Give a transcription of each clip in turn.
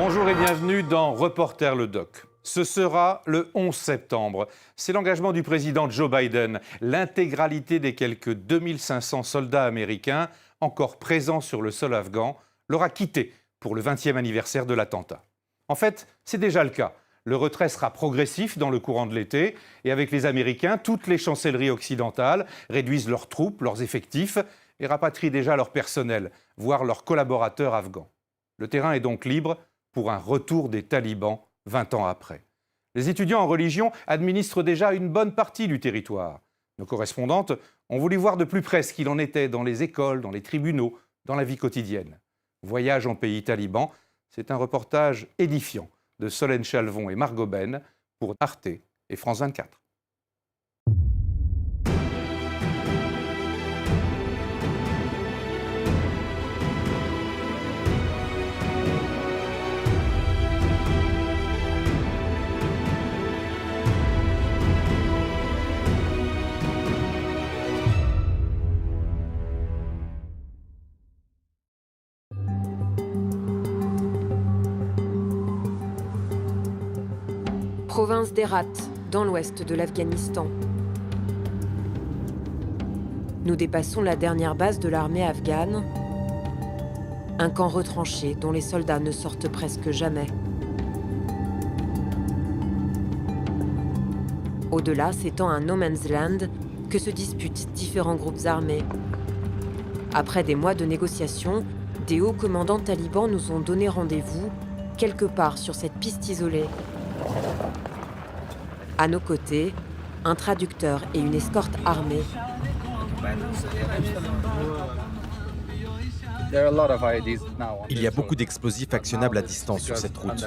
Bonjour et bienvenue dans Reporter le Doc. Ce sera le 11 septembre. C'est l'engagement du président Joe Biden. L'intégralité des quelques 2500 soldats américains encore présents sur le sol afghan l'aura quitté pour le 20e anniversaire de l'attentat. En fait, c'est déjà le cas. Le retrait sera progressif dans le courant de l'été et avec les Américains, toutes les chancelleries occidentales réduisent leurs troupes, leurs effectifs et rapatrient déjà leur personnel, voire leurs collaborateurs afghans. Le terrain est donc libre pour un retour des talibans 20 ans après. Les étudiants en religion administrent déjà une bonne partie du territoire. Nos correspondantes ont voulu voir de plus près ce qu'il en était dans les écoles, dans les tribunaux, dans la vie quotidienne. Voyage en pays taliban, c'est un reportage édifiant de Solène Chalvon et Margot Ben pour Arte et France 24. Province d'Herat, dans l'ouest de l'Afghanistan. Nous dépassons la dernière base de l'armée afghane, un camp retranché dont les soldats ne sortent presque jamais. Au-delà s'étend un no man's land que se disputent différents groupes armés. Après des mois de négociations, des hauts commandants talibans nous ont donné rendez-vous quelque part sur cette piste isolée. À nos côtés, un traducteur et une escorte armée. Il y a beaucoup d'explosifs actionnables à distance sur cette route.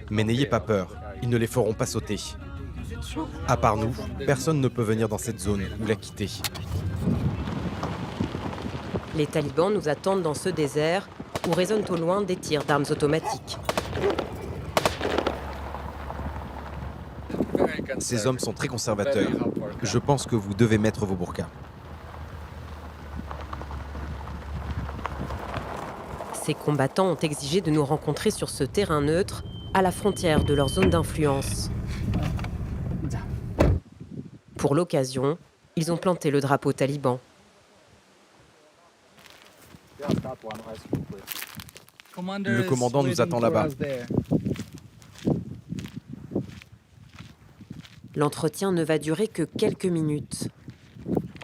Mais n'ayez pas peur, ils ne les feront pas sauter. À part nous, personne ne peut venir dans cette zone ou la quitter. Les talibans nous attendent dans ce désert où résonnent au loin des tirs d'armes automatiques. Ces hommes sont très conservateurs. Je pense que vous devez mettre vos burqas. Ces combattants ont exigé de nous rencontrer sur ce terrain neutre, à la frontière de leur zone d'influence. Pour l'occasion, ils ont planté le drapeau taliban. Le commandant nous attend là-bas. L'entretien ne va durer que quelques minutes.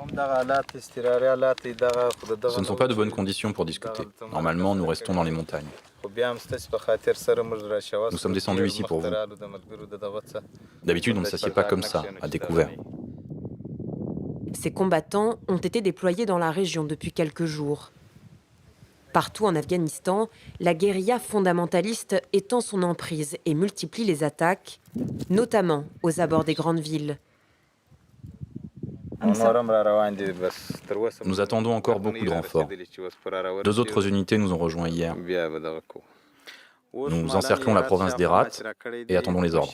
Ce ne sont pas de bonnes conditions pour discuter. Normalement, nous restons dans les montagnes. Nous sommes descendus ici pour vous. D'habitude, on ne s'assied pas comme ça, à découvert. Ces combattants ont été déployés dans la région depuis quelques jours. Partout en Afghanistan, la guérilla fondamentaliste étend son emprise et multiplie les attaques, notamment aux abords des grandes villes. Nous attendons encore beaucoup de renforts. 2 autres unités nous ont rejoints hier. Nous encerclons la province d'Herat et attendons les ordres.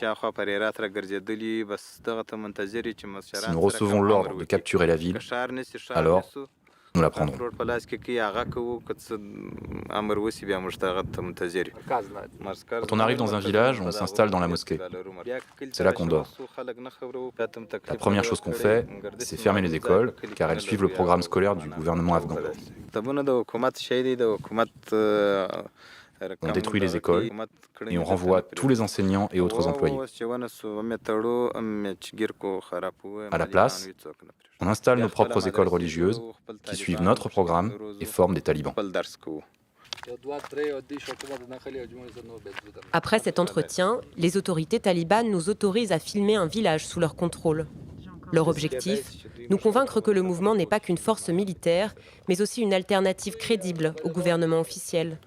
Si nous recevons l'ordre de capturer la ville, alors nous la prendrons. Quand on arrive dans un village, on s'installe dans la mosquée. C'est là qu'on dort. La première chose qu'on fait, c'est fermer les écoles, car elles suivent le programme scolaire du gouvernement afghan. On détruit les écoles et on renvoie tous les enseignants et autres employés. À la place, on installe nos propres écoles religieuses qui suivent notre programme et forment des talibans. Après cet entretien, les autorités talibanes nous autorisent à filmer un village sous leur contrôle. Leur objectif, nous convaincre que le mouvement n'est pas qu'une force militaire, mais aussi une alternative crédible au gouvernement officiel.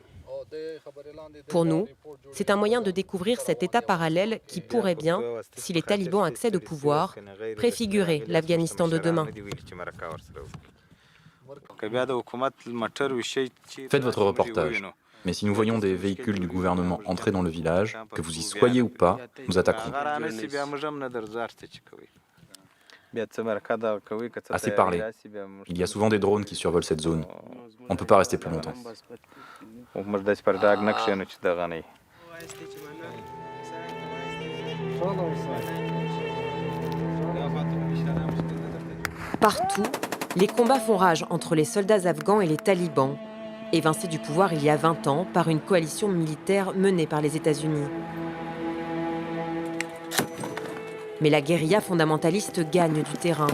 Pour nous, c'est un moyen de découvrir cet État parallèle qui pourrait bien, si les talibans accèdent au pouvoir, préfigurer l'Afghanistan de demain. Faites votre reportage. Mais si nous voyons des véhicules du gouvernement entrer dans le village, que vous y soyez ou pas, nous attaquerons. Assez parlé. Il y a souvent des drones qui survolent cette zone. On ne peut pas rester plus longtemps. Partout, les combats font rage entre les soldats afghans et les talibans, évincés du pouvoir il y a 20 ans par une coalition militaire menée par les États-Unis. Mais la guérilla fondamentaliste gagne du terrain.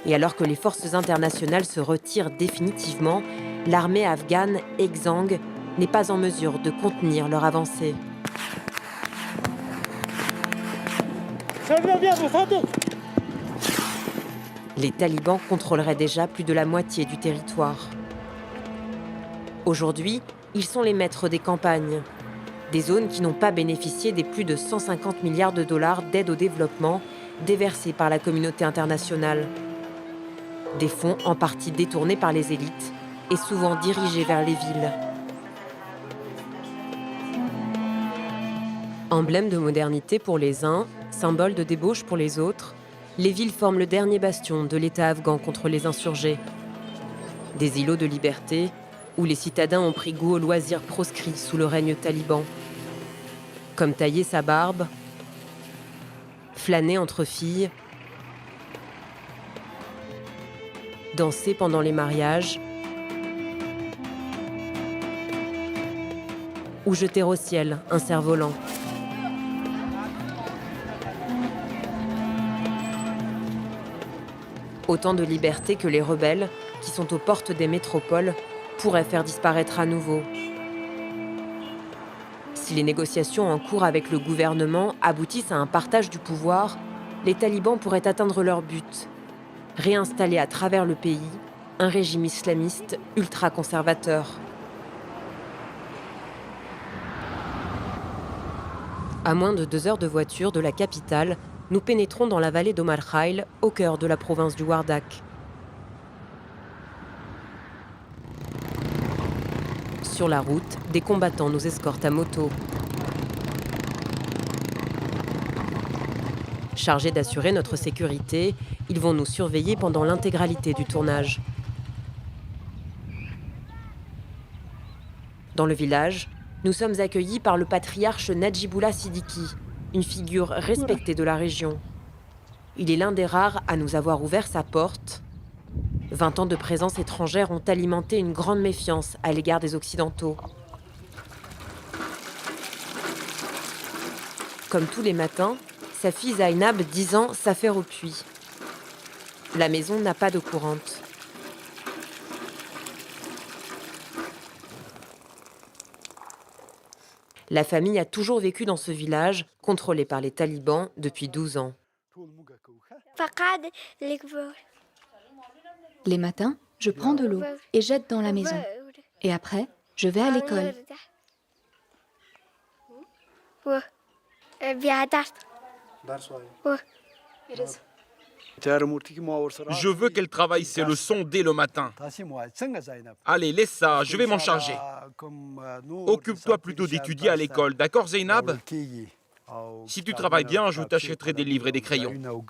Et alors que les forces internationales se retirent définitivement, l'armée afghane, exsangue, n'est pas en mesure de contenir leur avancée. Les talibans contrôleraient déjà plus de la moitié du territoire. Aujourd'hui, ils sont les maîtres des campagnes, des zones qui n'ont pas bénéficié des plus de 150 milliards de dollars d'aide au développement déversés par la communauté internationale. Des fonds en partie détournés par les élites et souvent dirigés vers les villes. Emblème de modernité pour les uns, symbole de débauche pour les autres, les villes forment le dernier bastion de l'État afghan contre les insurgés. Des îlots de liberté où les citadins ont pris goût aux loisirs proscrits sous le règne taliban. Comme tailler sa barbe, flâner entre filles, danser pendant les mariages ou jeter au ciel un cerf-volant. Autant de liberté que les rebelles, qui sont aux portes des métropoles, pourraient faire disparaître à nouveau. Si les négociations en cours avec le gouvernement aboutissent à un partage du pouvoir, les talibans pourraient atteindre leur but, réinstaller à travers le pays un régime islamiste ultra-conservateur. À moins de 2 heures de voiture de la capitale, nous pénétrons dans la vallée d'Omar Khail, au cœur de la province du Wardak. Sur la route, des combattants nous escortent à moto. Chargés d'assurer notre sécurité, ils vont nous surveiller pendant l'intégralité du tournage. Dans le village, nous sommes accueillis par le patriarche Najibullah Siddiqui, une figure respectée de la région. Il est l'un des rares à nous avoir ouvert sa porte. 20 ans de présence étrangère ont alimenté une grande méfiance à l'égard des Occidentaux. Comme tous les matins, sa fille Zainab, 10 ans, s'affaire au puits. La maison n'a pas d'eau courante. La famille a toujours vécu dans ce village, contrôlé par les talibans depuis 12 ans. Les matins, je prends de l'eau et jette dans la maison. Et après, je vais à l'école. Je veux qu'elle travaille ses leçons dès le matin. Allez, laisse ça, je vais m'en charger. Occupe-toi plutôt d'étudier à l'école, d'accord Zainab? Si tu travailles bien, je t'achèterai des livres et des crayons.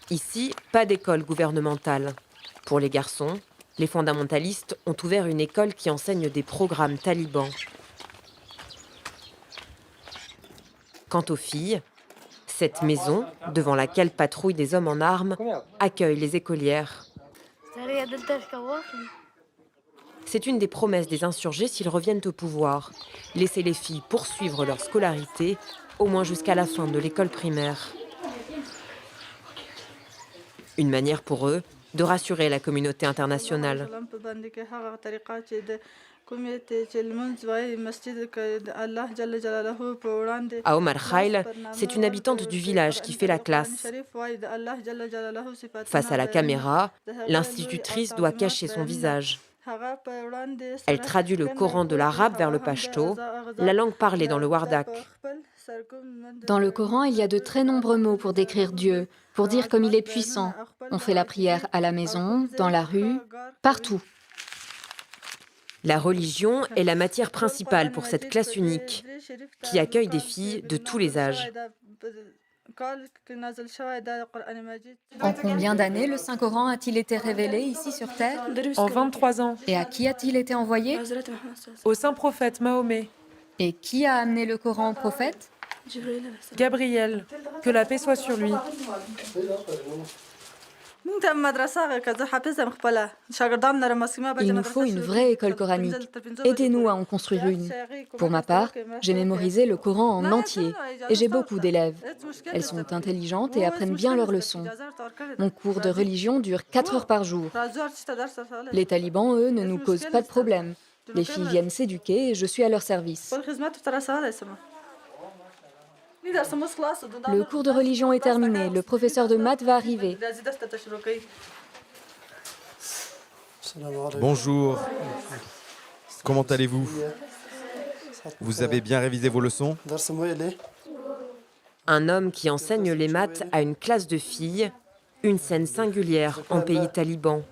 Ici, pas d'école gouvernementale. Pour les garçons, les fondamentalistes ont ouvert une école qui enseigne des programmes talibans. Quant aux filles, cette maison, devant laquelle patrouillent des hommes en armes, accueille les écolières. C'est une des promesses des insurgés s'ils reviennent au pouvoir. Laisser les filles poursuivre leur scolarité, au moins jusqu'à la fin de l'école primaire. Une manière pour eux de rassurer la communauté internationale. À Omar Khail, c'est une habitante du village qui fait la classe. Face à la caméra, l'institutrice doit cacher son visage. Elle traduit le Coran de l'arabe vers le pachto, la langue parlée dans le Wardak. Dans le Coran, il y a de très nombreux mots pour décrire Dieu, pour dire comme il est puissant. On fait la prière à la maison, dans la rue, partout. La religion est la matière principale pour cette classe unique, qui accueille des filles de tous les âges. En combien d'années le Saint-Coran a-t-il été révélé ici sur Terre? En 23 ans, Et à qui a-t-il été envoyé? au saint prophète Mahomet, Et qui a amené le Coran au prophète? Gabriel, que la paix soit sur lui. Il nous faut une vraie école coranique. Aidez-nous à en construire une. Pour ma part, j'ai mémorisé le Coran en entier et j'ai beaucoup d'élèves. Elles sont intelligentes et apprennent bien leurs leçons. Mon cours de religion dure 4 heures par jour. Les talibans, eux, ne nous causent pas de problème. Les filles viennent s'éduquer et je suis à leur service. Le cours de religion est terminé. Le professeur de maths va arriver. Bonjour. Comment allez-vous? Vous avez bien révisé vos leçons? Un homme qui enseigne les maths à une classe de filles, une scène singulière en pays taliban.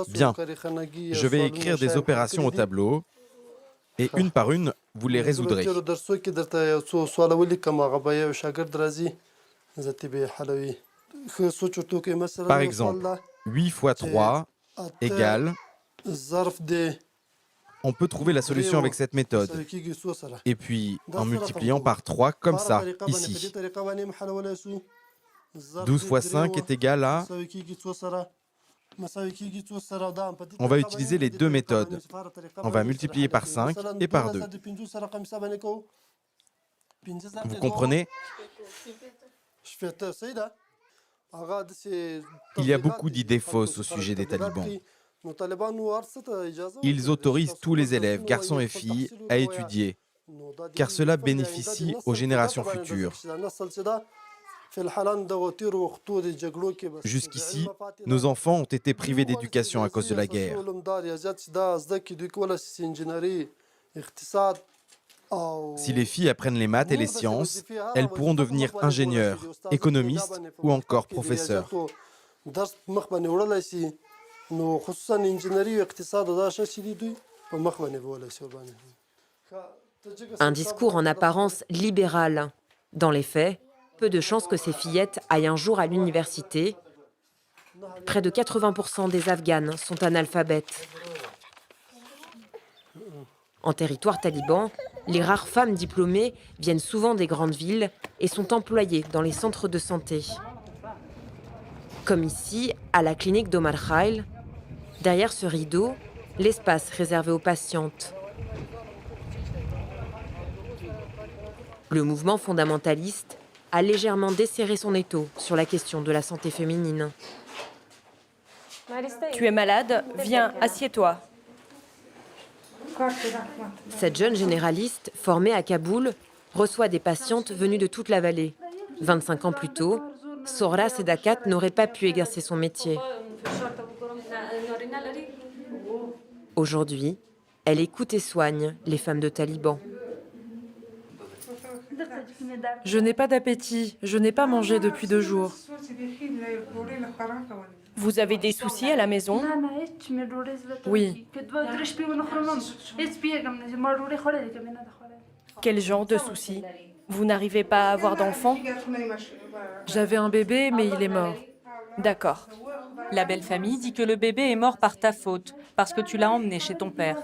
Bien. Je vais écrire des opérations au tableau et une par une, vous les résoudrez. Par exemple, 8 fois 3 égale... On peut trouver la solution avec cette méthode. Et puis, en multipliant par 3 comme ça, ici. 12 fois 5 est égal à... On va utiliser les deux méthodes. On va multiplier par 5 et par 2. Vous comprenez? Il y a beaucoup d'idées fausses au sujet des talibans. Ils autorisent tous les élèves, garçons et filles, à étudier, car cela bénéficie aux générations futures. Jusqu'ici, nos enfants ont été privés d'éducation à cause de la guerre. Si les filles apprennent les maths et les sciences, elles pourront devenir ingénieurs, économistes ou encore professeurs. Un discours en apparence libéral. Dans les faits, peu de chances que ces fillettes aillent un jour à l'université. Près de 80% des Afghanes sont analphabètes. En territoire taliban, les rares femmes diplômées viennent souvent des grandes villes et sont employées dans les centres de santé. Comme ici, à la clinique d'Omar Khail. Derrière ce rideau, l'espace réservé aux patientes. Le mouvement fondamentaliste a légèrement desserré son étau sur la question de la santé féminine. Tu es malade? Viens, assieds-toi. Cette jeune généraliste, formée à Kaboul, reçoit des patientes venues de toute la vallée. 25 ans plus tôt, Sohra Sedakat n'aurait pas pu exercer son métier. Aujourd'hui, elle écoute et soigne les femmes de talibans. Je n'ai pas d'appétit, je n'ai pas mangé depuis 2 jours. Vous avez des soucis à la maison? Oui. Quel genre de soucis? Vous n'arrivez pas à avoir d'enfants? J'avais un bébé, mais il est mort. D'accord. La belle famille dit que le bébé est mort par ta faute, parce que tu l'as emmené chez ton père.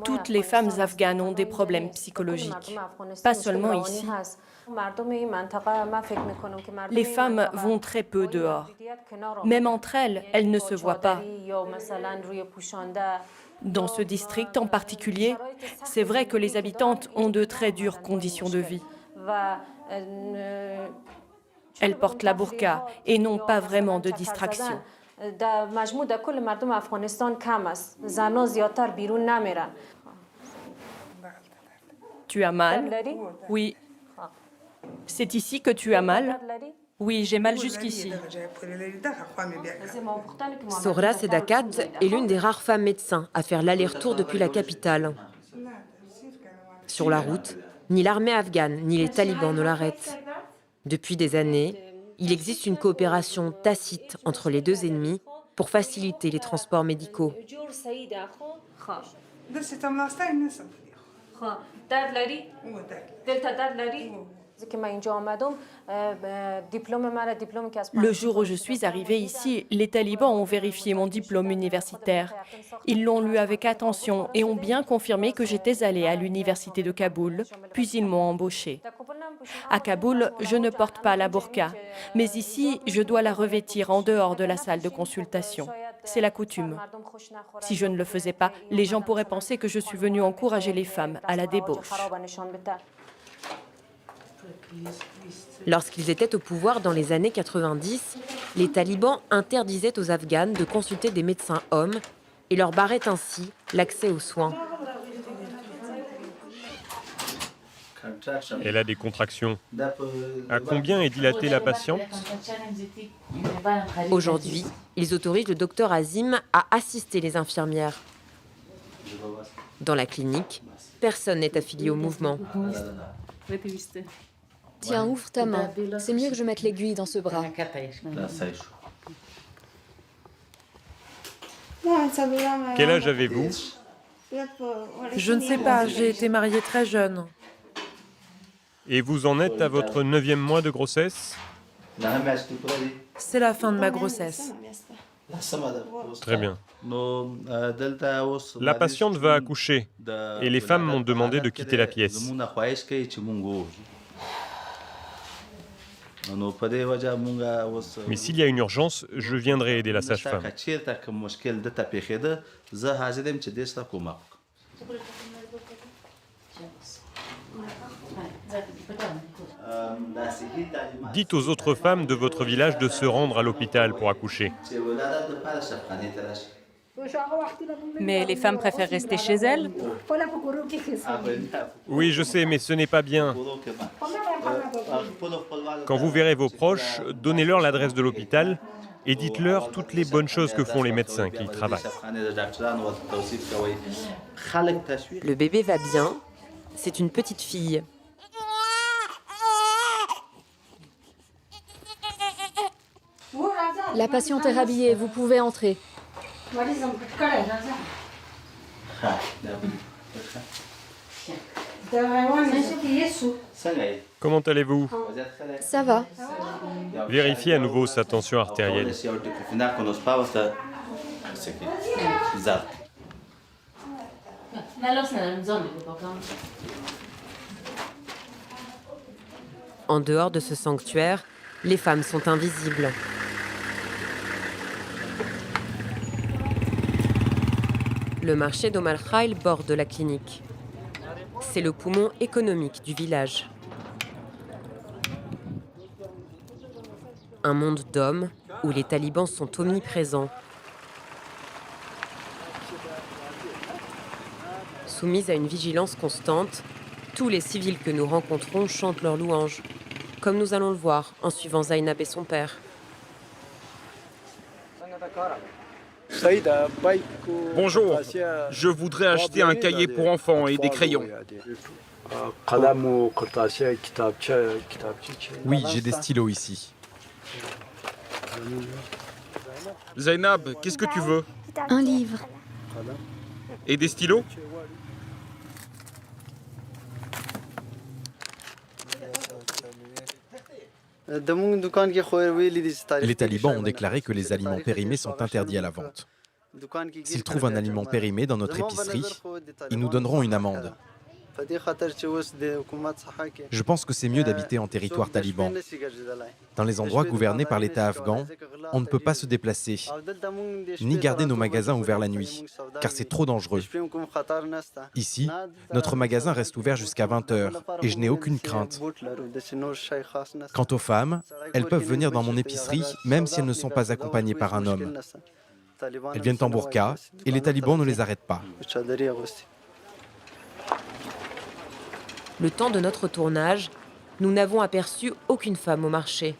Toutes les femmes afghanes ont des problèmes psychologiques, pas seulement ici. Les femmes vont très peu dehors. Même entre elles, elles ne se voient pas. Dans ce district en particulier, c'est vrai que les habitantes ont de très dures conditions de vie. Elles portent la burqa et n'ont pas vraiment de distraction. Tu as mal? Oui. C'est ici que tu as mal? Oui, j'ai mal jusqu'ici. Sohra Sedakat est l'une des rares femmes médecins à faire l'aller-retour depuis la capitale. Sur la route, ni l'armée afghane ni les talibans ne l'arrêtent. Depuis des années, il existe une coopération tacite entre les deux ennemis pour faciliter les transports médicaux. Le jour où je suis arrivée ici, les talibans ont vérifié mon diplôme universitaire. Ils l'ont lu avec attention et ont bien confirmé que j'étais allée à l'université de Kaboul, puis ils m'ont embauchée. À Kaboul, je ne porte pas la burqa, mais ici, je dois la revêtir en dehors de la salle de consultation. C'est la coutume. Si je ne le faisais pas, les gens pourraient penser que je suis venue encourager les femmes à la débauche. Lorsqu'ils étaient au pouvoir dans les années 90, les talibans interdisaient aux Afghanes de consulter des médecins hommes et leur barraient ainsi l'accès aux soins. Elle a des contractions. À combien est dilatée la patiente? Aujourd'hui, ils autorisent le docteur Azim à assister les infirmières. Dans la clinique, personne n'est affilié au mouvement. Tiens, ouvre ta main. C'est mieux que je mette l'aiguille dans ce bras. Quel âge avez-vous? Je ne sais pas, j'ai été mariée très jeune. Et vous en êtes à votre 9e mois de grossesse? C'est la fin de ma grossesse. Très bien. La patiente va accoucher et les femmes m'ont demandé de quitter la pièce. Mais s'il y a une urgence, je viendrai aider la sage-femme. Dites aux autres femmes de votre village de se rendre à l'hôpital pour accoucher. Mais les femmes préfèrent rester chez elles? Oui, je sais, mais ce n'est pas bien. Quand vous verrez vos proches, donnez-leur l'adresse de l'hôpital et dites-leur toutes les bonnes choses que font les médecins qui y travaillent. Le bébé va bien. C'est une petite fille. La patiente est rhabillée, vous pouvez entrer. Comment allez-vous? Ça va. Vérifiez à nouveau sa tension artérielle. En dehors de ce sanctuaire, les femmes sont invisibles. Le marché d'Om al-Khail borde la clinique. C'est le poumon économique du village. Un monde d'hommes où les talibans sont omniprésents. Soumis à une vigilance constante, tous les civils que nous rencontrons chantent leurs louanges, comme nous allons le voir en suivant Zainab et son père. Bonjour, je voudrais acheter un cahier pour enfants et des crayons. Oui, j'ai des stylos ici. Zainab, qu'est-ce que tu veux? Un livre. Et des stylos? Les talibans ont déclaré que les aliments périmés sont interdits à la vente. S'ils trouvent un aliment périmé dans notre épicerie, ils nous donneront une amende. Je pense que c'est mieux d'habiter en territoire taliban. Dans les endroits gouvernés par l'État afghan, on ne peut pas se déplacer, ni garder nos magasins ouverts la nuit, car c'est trop dangereux. Ici, notre magasin reste ouvert jusqu'à 20h et je n'ai aucune crainte. Quant aux femmes, elles peuvent venir dans mon épicerie même si elles ne sont pas accompagnées par un homme. Elles viennent en burqa et les talibans ne les arrêtent pas. Le temps de notre tournage, nous n'avons aperçu aucune femme au marché.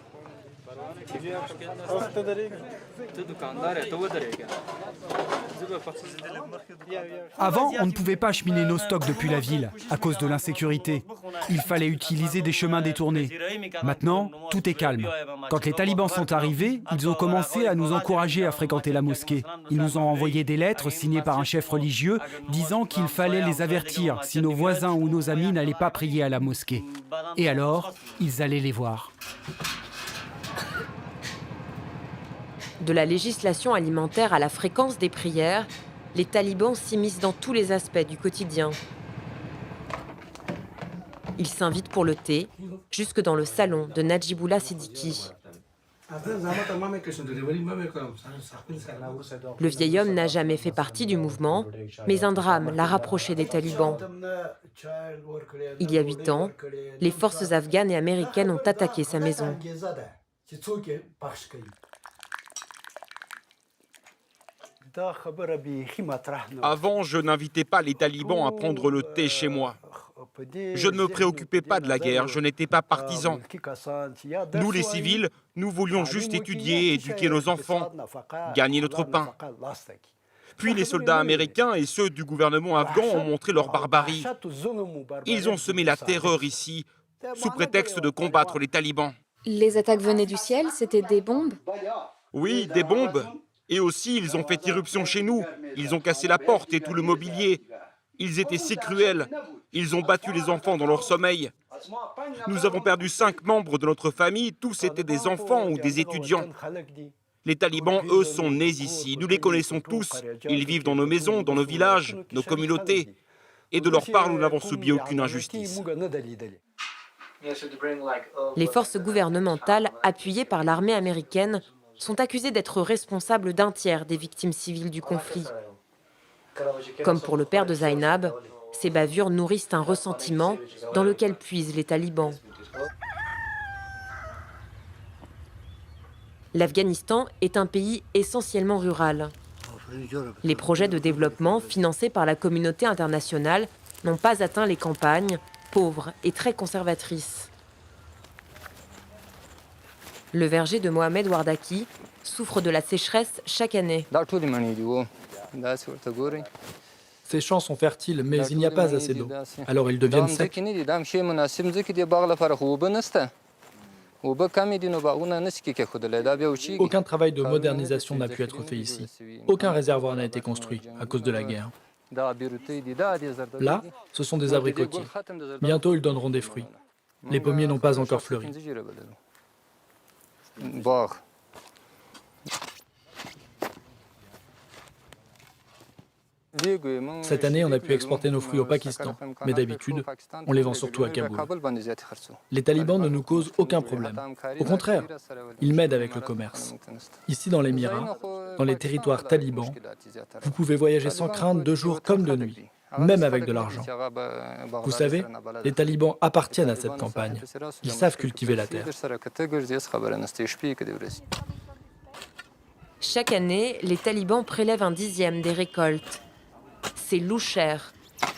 Avant, on ne pouvait pas acheminer nos stocks depuis la ville à cause de l'insécurité. Il fallait utiliser des chemins détournés. Maintenant, tout est calme. Quand les talibans sont arrivés, ils ont commencé à nous encourager à fréquenter la mosquée. Ils nous ont envoyé des lettres signées par un chef religieux disant qu'il fallait les avertir si nos voisins ou nos amis n'allaient pas prier à la mosquée. Et alors, ils allaient les voir. De la législation alimentaire à la fréquence des prières, les talibans s'immiscent dans tous les aspects du quotidien. Ils s'invitent pour le thé, jusque dans le salon de Najibullah Siddiqui. Le vieil homme n'a jamais fait partie du mouvement, mais un drame l'a rapproché des talibans. Il y a 8 ans, les forces afghanes et américaines ont attaqué sa maison. Avant, je n'invitais pas les talibans à prendre le thé chez moi. Je ne me préoccupais pas de la guerre, je n'étais pas partisan. Nous, les civils, nous voulions juste étudier, éduquer nos enfants, gagner notre pain. Puis les soldats américains et ceux du gouvernement afghan ont montré leur barbarie. Ils ont semé la terreur ici, sous prétexte de combattre les talibans. Les attaques venaient du ciel, c'était des bombes? Oui, des bombes. Et aussi, ils ont fait irruption chez nous. Ils ont cassé la porte et tout le mobilier. Ils étaient si cruels. Ils ont battu les enfants dans leur sommeil. Nous avons perdu 5 membres de notre famille. Tous étaient des enfants ou des étudiants. Les talibans, eux, sont nés ici. Nous les connaissons tous. Ils vivent dans nos maisons, dans nos villages, nos communautés. Et de leur part, nous n'avons subi aucune injustice. Les forces gouvernementales, appuyées par l'armée américaine, sont accusés d'être responsables d'un tiers des victimes civiles du conflit. Comme pour le père de Zainab, ces bavures nourrissent un ressentiment dans lequel puisent les talibans. L'Afghanistan est un pays essentiellement rural. Les projets de développement financés par la communauté internationale n'ont pas atteint les campagnes, pauvres et très conservatrices. Le verger de Mohamed Wardaki souffre de la sécheresse chaque année. Ces champs sont fertiles, mais il n'y a pas assez d'eau. Alors ils deviennent secs. Aucun travail de modernisation n'a pu être fait ici. Aucun réservoir n'a été construit à cause de la guerre. Là, ce sont des abricotiers. Bientôt, ils donneront des fruits. Les pommiers n'ont pas encore fleuri. Cette année, on a pu exporter nos fruits au Pakistan, mais d'habitude, on les vend surtout à Kaboul. Les talibans ne nous causent aucun problème. Au contraire, ils m'aident avec le commerce. Ici, dans l'Émirat, dans les territoires talibans, vous pouvez voyager sans crainte de jour comme de nuit, même avec de l'argent. Vous savez, les talibans appartiennent à cette campagne. Ils savent cultiver la terre. Chaque année, les talibans prélèvent un dixième des récoltes. C'est l'oucher,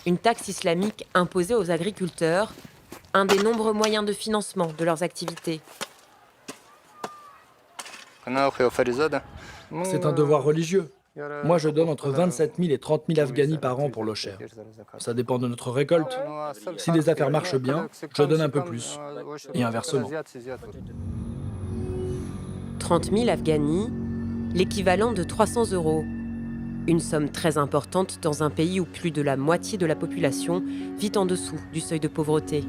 une taxe islamique imposée aux agriculteurs, un des nombreux moyens de financement de leurs activités. C'est un devoir religieux. Moi, je donne entre 27 000 et 30 000 Afghani par an pour l'oucher. Ça dépend de notre récolte. Si les affaires marchent bien, je donne un peu plus. Et inversement. 30 000 Afghani, l'équivalent de 300 €. Une somme très importante dans un pays où plus de la moitié de la population vit en dessous du seuil de pauvreté.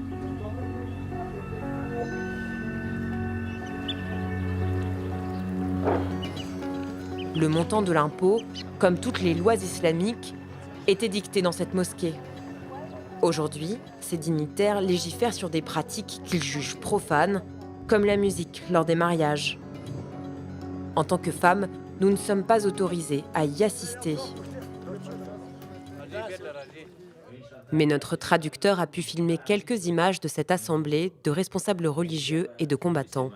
Le montant de l'impôt, comme toutes les lois islamiques, est édicté dans cette mosquée. Aujourd'hui, ces dignitaires légifèrent sur des pratiques qu'ils jugent profanes, comme la musique lors des mariages. En tant que femmes, nous ne sommes pas autorisés à y assister. Mais notre traducteur a pu filmer quelques images de cette assemblée de responsables religieux et de combattants.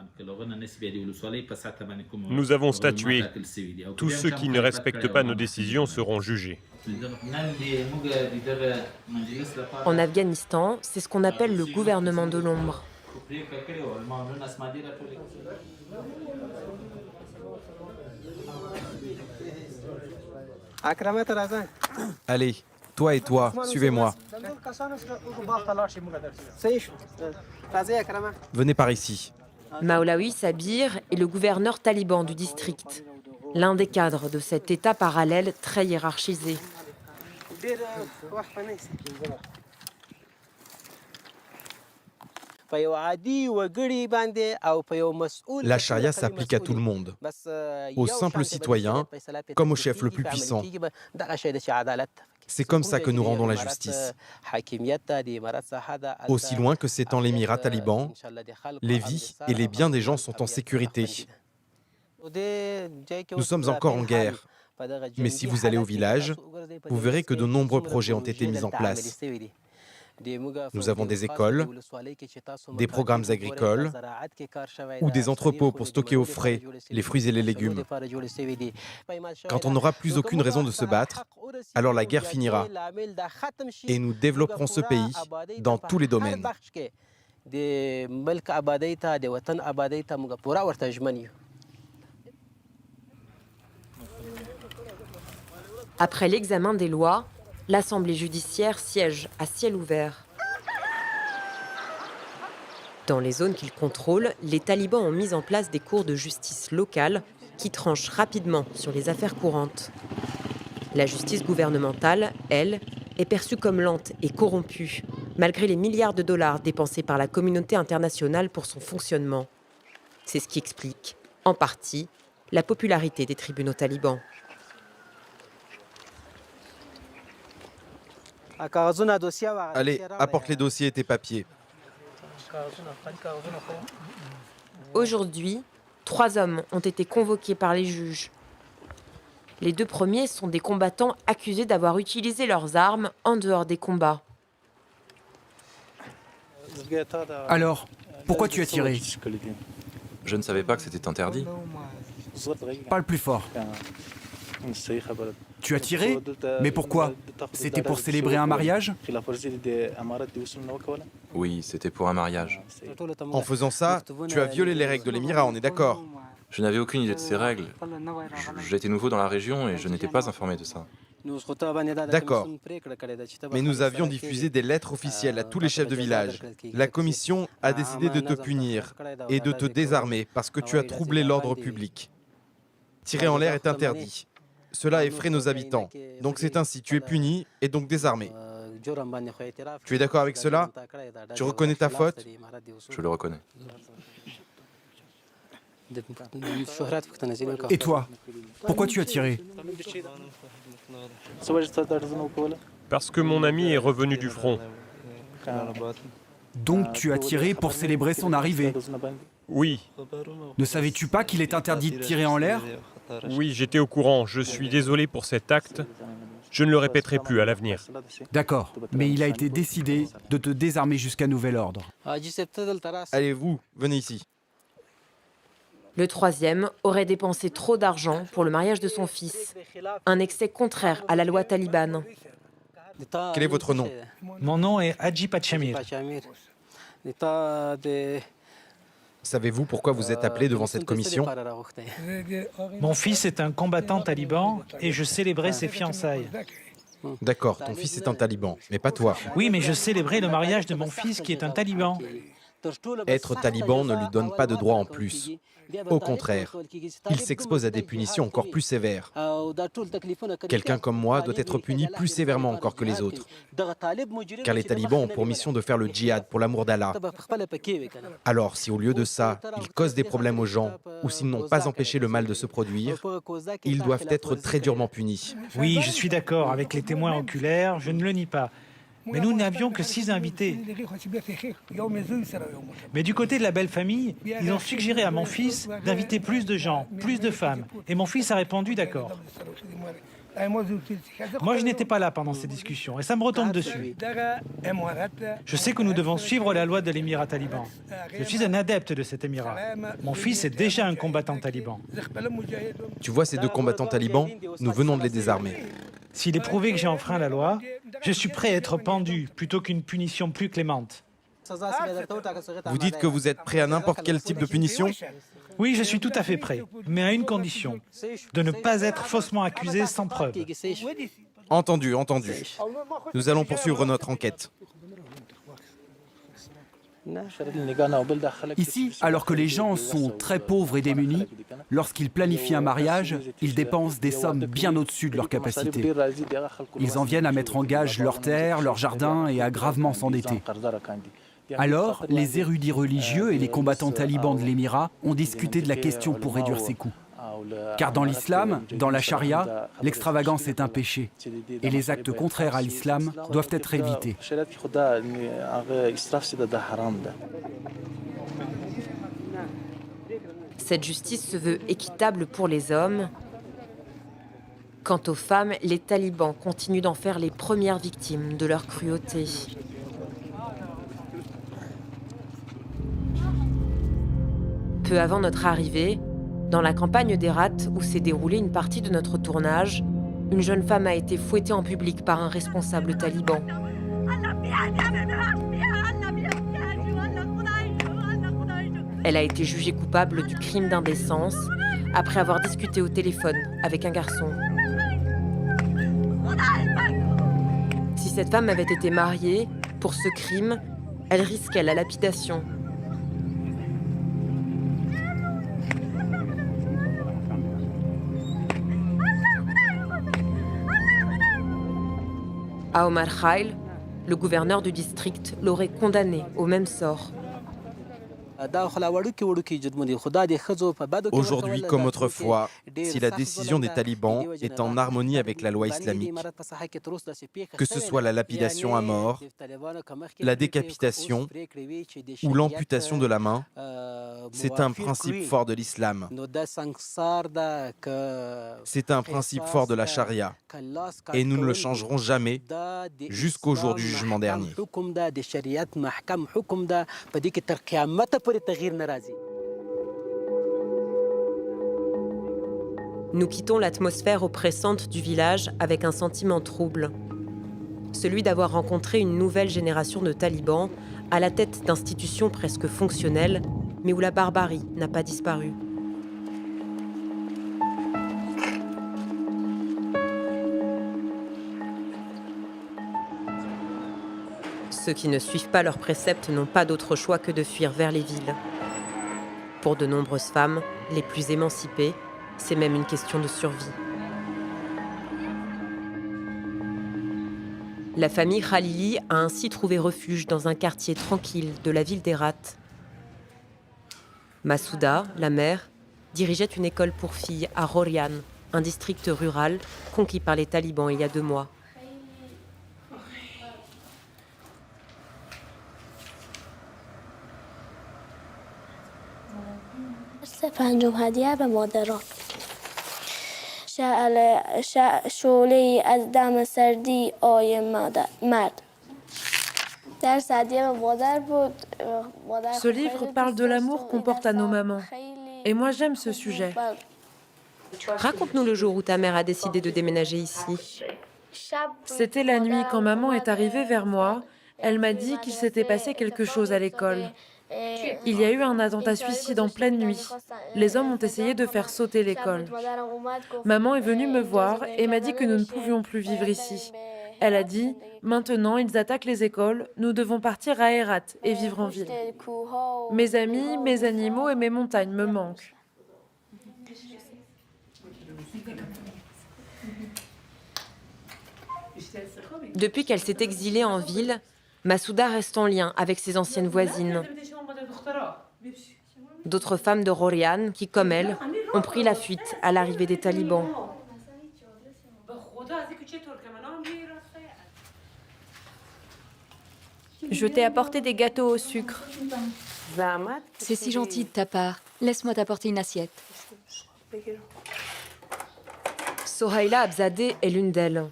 Nous avons statué. Tous ceux qui ne respectent pas nos décisions seront jugés. En Afghanistan, c'est ce qu'on appelle le gouvernement de l'ombre. Allez, toi et toi, suivez-moi. Venez par ici. Maolawi Sabir est le gouverneur taliban du district, l'un des cadres de cet État parallèle très hiérarchisé. La charia s'applique à tout le monde, aux simples citoyens comme au chef le plus puissant. C'est comme ça que nous rendons la justice. Aussi loin que s'étend l'émirat taliban, les vies et les biens des gens sont en sécurité. Nous sommes encore en guerre, mais si vous allez au village, vous verrez que de nombreux projets ont été mis en place. Nous avons des écoles, des programmes agricoles ou des entrepôts pour stocker au frais les fruits et les légumes. Quand on n'aura plus aucune raison de se battre, alors la guerre finira et nous développerons ce pays dans tous les domaines. Après l'examen des lois, l'Assemblée judiciaire siège à ciel ouvert. Dans les zones qu'ils contrôlent, les talibans ont mis en place des cours de justice locales qui tranchent rapidement sur les affaires courantes. La justice gouvernementale, elle, est perçue comme lente et corrompue, malgré les milliards de dollars dépensés par la communauté internationale pour son fonctionnement. C'est ce qui explique, en partie, la popularité des tribunaux talibans. Allez, apporte les dossiers et tes papiers. Aujourd'hui, 3 hommes ont été convoqués par les juges. Les 2 premiers sont des combattants accusés d'avoir utilisé leurs armes en dehors des combats. Alors, pourquoi tu as tiré? Je ne savais pas que c'était interdit. Parle plus fort. Tu as tiré? Mais pourquoi? C'était pour célébrer un mariage? Oui, c'était pour un mariage. En faisant ça, tu as violé les règles de l'émirat, on est d'accord? Je n'avais aucune idée de ces règles. J'étais nouveau dans la région et je n'étais pas informé de ça. D'accord. Mais nous avions diffusé des lettres officielles à tous les chefs de village. La commission a décidé de te punir et de te désarmer parce que tu as troublé l'ordre public. Tirer en l'air est interdit. Cela effraie nos habitants. Donc c'est ainsi, tu es puni et donc désarmé. Tu es d'accord avec cela? Tu reconnais ta faute? Je le reconnais. Et toi? Pourquoi tu as tiré? Parce que mon ami est revenu du front. Donc tu as tiré pour célébrer son arrivée? Oui. Ne savais-tu pas qu'il est interdit de tirer en l'air? Oui, j'étais au courant. Je suis désolé pour cet acte. Je ne le répéterai plus à l'avenir. D'accord, mais il a été décidé de te désarmer jusqu'à nouvel ordre. Allez, vous, venez ici. Le 3e aurait dépensé trop d'argent pour le mariage de son fils. Un excès contraire à la loi talibane. Quel est votre nom? Mon nom est Hadji Pachamir. Savez-vous pourquoi vous êtes appelé devant cette commission? Mon fils est un combattant taliban et je célébrais ses fiançailles. D'accord, ton fils est un taliban, mais pas toi. Oui, mais je célébrais le mariage de mon fils qui est un taliban. Être taliban ne lui donne pas de droit en plus. Au contraire, il s'expose à des punitions encore plus sévères. Quelqu'un comme moi doit être puni plus sévèrement encore que les autres. Car les talibans ont pour mission de faire le djihad pour l'amour d'Allah. Alors, si au lieu de ça, ils causent des problèmes aux gens, ou s'ils n'ont pas empêché le mal de se produire, ils doivent être très durement punis. Oui, je suis d'accord avec les témoins oculaires, je ne le nie pas. Mais nous n'avions que 6 invités. Mais du côté de la belle famille, ils ont suggéré à mon fils d'inviter plus de gens, plus de femmes. Et mon fils a répondu d'accord. Moi, je n'étais pas là pendant ces discussions et ça me retombe dessus. Je sais que nous devons suivre la loi de l'émirat taliban. Je suis un adepte de cet émirat. Mon fils est déjà un combattant taliban. Tu vois ces 2 combattants talibans? Nous venons de les désarmer. S'il est prouvé que j'ai enfreint la loi, je suis prêt à être pendu plutôt qu'une punition plus clémente. Vous dites que vous êtes prêt à n'importe quel type de punition? Oui, je suis tout à fait prêt, mais à une condition, de ne pas être faussement accusé sans preuve. Entendu, entendu. Nous allons poursuivre notre enquête. Ici, alors que les gens sont très pauvres et démunis, lorsqu'ils planifient un mariage, ils dépensent des sommes bien au-dessus de leurs capacités. Ils en viennent à mettre en gage leurs terres, leurs jardins et à gravement s'endetter. Alors, les érudits religieux et les combattants talibans de l'émirat ont discuté de la question pour réduire ces coûts. Car dans l'islam, dans la charia, l'extravagance est un péché et les actes contraires à l'islam doivent être évités. Cette justice se veut équitable pour les hommes. Quant aux femmes, les talibans continuent d'en faire les premières victimes de leur cruauté. Peu avant notre arrivée, dans la campagne d'Herat où s'est déroulée une partie de notre tournage, une jeune femme a été fouettée en public par un responsable taliban. Elle a été jugée coupable du crime d'indécence après avoir discuté au téléphone avec un garçon. Si cette femme avait été mariée, pour ce crime, elle risquait la lapidation. À Omar Khail, le gouverneur du district l'aurait condamné au même sort. Aujourd'hui comme autrefois, si la décision des talibans est en harmonie avec la loi islamique, que ce soit la lapidation à mort, la décapitation ou l'amputation de la main, c'est un principe fort de l'islam. C'est un principe fort de la charia et nous ne le changerons jamais jusqu'au jour du jugement dernier. Nous quittons l'atmosphère oppressante du village avec un sentiment trouble. Celui d'avoir rencontré une nouvelle génération de talibans à la tête d'institutions presque fonctionnelles, mais où la barbarie n'a pas disparu. Ceux qui ne suivent pas leurs préceptes n'ont pas d'autre choix que de fuir vers les villes. Pour de nombreuses femmes, les plus émancipées, c'est même une question de survie. La famille Khalili a ainsi trouvé refuge dans un quartier tranquille de la ville d'Herat. Masouda, la mère, dirigeait une école pour filles à Rorian, un district rural conquis par les talibans il y a 2 mois. Ce livre parle de l'amour qu'on porte à nos mamans. Et moi, j'aime ce sujet. Raconte-nous le jour où ta mère a décidé de déménager ici. C'était la nuit quand maman est arrivée vers moi. Elle m'a dit qu'il s'était passé quelque chose à l'école. Il y a eu un attentat suicide en pleine nuit. Les hommes ont essayé de faire sauter l'école. Maman est venue me voir et m'a dit que nous ne pouvions plus vivre ici. Elle a dit « Maintenant, ils attaquent les écoles, nous devons partir à Herat et vivre en ville. Mes amis, mes animaux et mes montagnes me manquent. » Depuis qu'elle s'est exilée en ville, Masouda reste en lien avec ses anciennes voisines. D'autres femmes de Rorian qui, comme elle, ont pris la fuite à l'arrivée des talibans. Je t'ai apporté des gâteaux au sucre. C'est si gentil de ta part. Laisse-moi t'apporter une assiette. Sohaila Abzadeh est l'une d'elles.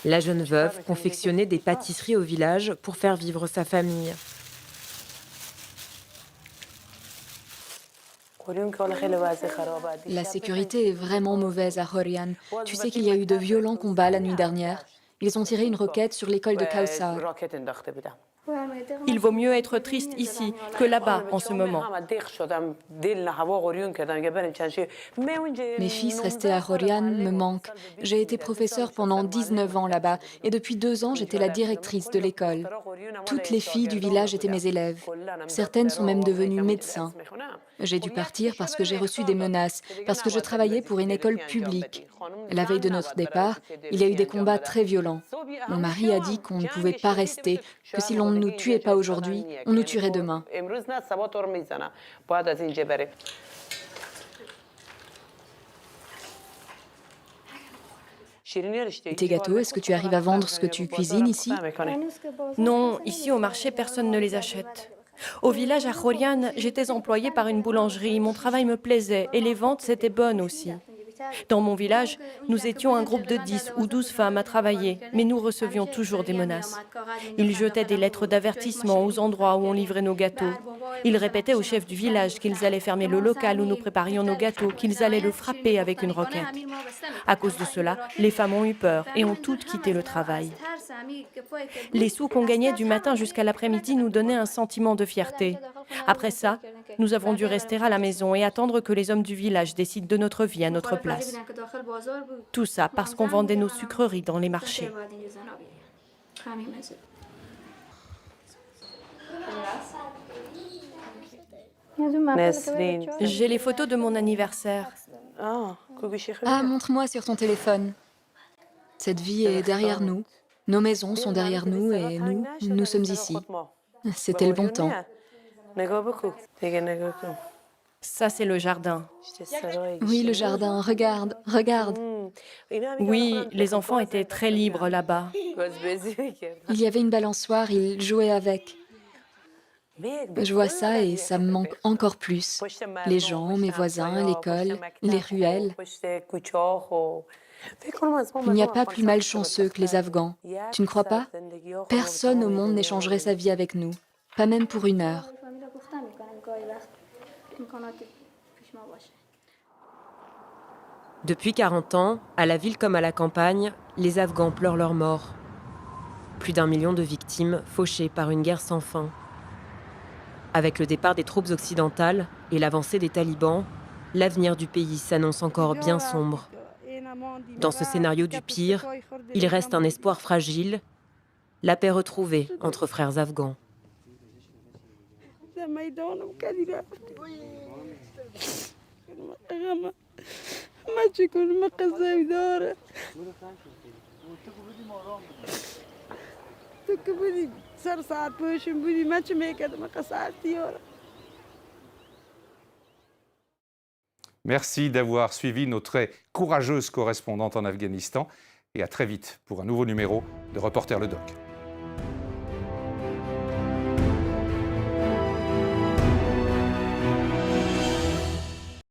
La jeune veuve confectionnait des pâtisseries au village pour faire vivre sa famille. La sécurité est vraiment mauvaise à Rorian. Tu sais qu'il y a eu de violents combats la nuit dernière. Ils ont tiré une roquette sur l'école de Kawsar. Il vaut mieux être triste ici que là-bas en ce moment. Mes fils restés à Horian me manquent. J'ai été professeure pendant 19 ans là-bas et depuis 2 ans, j'étais la directrice de l'école. Toutes les filles du village étaient mes élèves. Certaines sont même devenues médecins. J'ai dû partir parce que j'ai reçu des menaces, parce que je travaillais pour une école publique. La veille de notre départ, il y a eu des combats très violents. Mon mari a dit qu'on ne pouvait pas rester, que si l'on ne nous tuait pas aujourd'hui, on nous tuerait demain. Et tes gâteaux, est-ce que tu arrives à vendre ce que tu cuisines ici? Non, ici au marché, personne ne les achète. Au village à Horian, j'étais employée par une boulangerie. Mon travail me plaisait et les ventes, c'était bonnes aussi. Dans mon village, nous étions un groupe de 10 ou 12 femmes à travailler, mais nous recevions toujours des menaces. Ils jetaient des lettres d'avertissement aux endroits où on livrait nos gâteaux. Ils répétaient au chef du village qu'ils allaient fermer le local où nous préparions nos gâteaux, qu'ils allaient le frapper avec une roquette. À cause de cela, les femmes ont eu peur et ont toutes quitté le travail. Les sous qu'on gagnait du matin jusqu'à l'après-midi nous donnaient un sentiment de fierté. Après ça, nous avons dû rester à la maison et attendre que les hommes du village décident de notre vie à notre place. Tout ça parce qu'on vendait nos sucreries dans les marchés. J'ai les photos de mon anniversaire. Ah, montre-moi sur ton téléphone. Cette vie est derrière nous. Nos maisons sont derrière nous et nous sommes ici. C'était le bon temps. Ça, c'est le jardin. Oui, le jardin. Regarde, regarde. Oui, les enfants étaient très libres là-bas. Il y avait une balançoire, ils jouaient avec. Je vois ça et ça me manque encore plus. Les gens, mes voisins, l'école, les ruelles. Il n'y a pas plus malchanceux que les Afghans. Tu ne crois pas? Personne au monde n'échangerait sa vie avec nous. Pas même pour une heure. Depuis 40 ans, à la ville comme à la campagne, les Afghans pleurent leur mort. Plus d'1 million de victimes fauchées par une guerre sans fin. Avec le départ des troupes occidentales et l'avancée des talibans, l'avenir du pays s'annonce encore bien sombre. Dans ce scénario du pire, il reste un espoir fragile, la paix retrouvée entre frères afghans. Merci d'avoir suivi nos très courageuses correspondantes en Afghanistan et à très vite pour un nouveau numéro de Reporter le Doc.